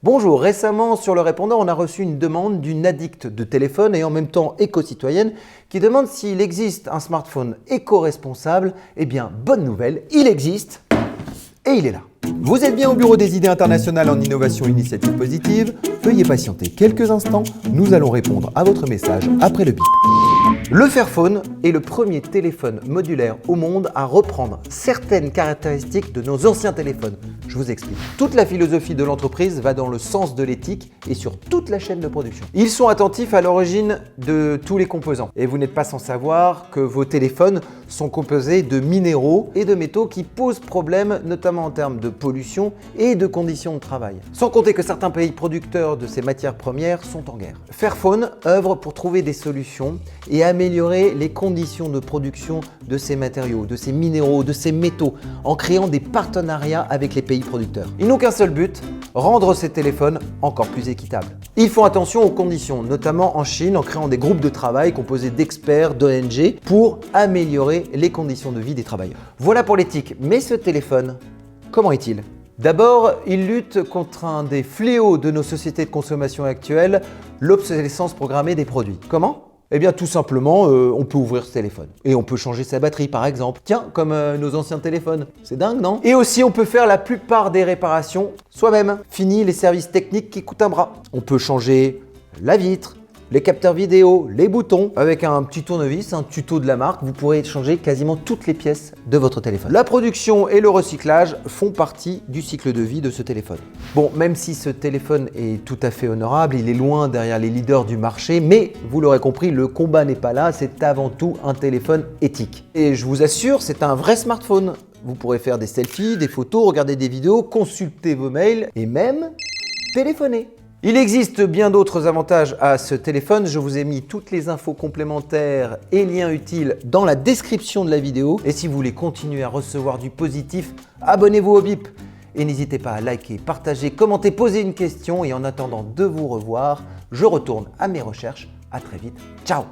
Bonjour, récemment sur le répondeur, on a reçu une demande d'une addict de téléphone et en même temps éco-citoyenne qui demande s'il existe un smartphone éco-responsable. Eh bien, bonne nouvelle, il existe et il est là. Vous êtes bien au Bureau des idées internationales en innovation initiative positive. Veuillez patienter quelques instants, nous allons répondre à votre message après le bip. Le Fairphone est le premier téléphone modulaire au monde à reprendre certaines caractéristiques de nos anciens téléphones. Je vous explique. Toute la philosophie de l'entreprise va dans le sens de l'éthique et sur toute la chaîne de production. Ils sont attentifs à l'origine de tous les composants. Et vous n'êtes pas sans savoir que vos téléphones sont composés de minéraux et de métaux qui posent problème, notamment en termes de pollution et de conditions de travail. Sans compter que certains pays producteurs de ces matières premières sont en guerre. Fairphone œuvre pour trouver des solutions et améliorer les conditions de production de ces matériaux, de ces minéraux, de ces métaux, en créant des partenariats avec les pays producteurs. Ils n'ont qu'un seul but, rendre ces téléphones encore plus équitables. Ils font attention aux conditions, notamment en Chine, en créant des groupes de travail composés d'experts, d'ONG, pour améliorer les conditions de vie des travailleurs. Voilà pour l'éthique, mais ce téléphone, comment est-il ? D'abord, il lutte contre un des fléaux de nos sociétés de consommation actuelles, l'obsolescence programmée des produits. Comment ? Eh bien tout simplement, on peut ouvrir ce téléphone et on peut changer sa batterie par exemple. Tiens, comme nos anciens téléphones. C'est dingue, non? Et aussi on peut faire la plupart des réparations soi-même. Fini les services techniques qui coûtent un bras. On peut changer la vitre, les capteurs vidéo, les boutons. Avec un petit tournevis, un tuto de la marque, vous pourrez changer quasiment toutes les pièces de votre téléphone. La production et le recyclage font partie du cycle de vie de ce téléphone. Bon, même si ce téléphone est tout à fait honorable, il est loin derrière les leaders du marché, mais vous l'aurez compris, le combat n'est pas là, c'est avant tout un téléphone éthique. Et je vous assure, c'est un vrai smartphone. Vous pourrez faire des selfies, des photos, regarder des vidéos, consulter vos mails et même téléphoner. Il existe bien d'autres avantages à ce téléphone, je vous ai mis toutes les infos complémentaires et liens utiles dans la description de la vidéo. Et si vous voulez continuer à recevoir du positif, abonnez-vous au BIP. Et n'hésitez pas à liker, partager, commenter, poser une question. Et en attendant de vous revoir, je retourne à mes recherches. À très vite, ciao!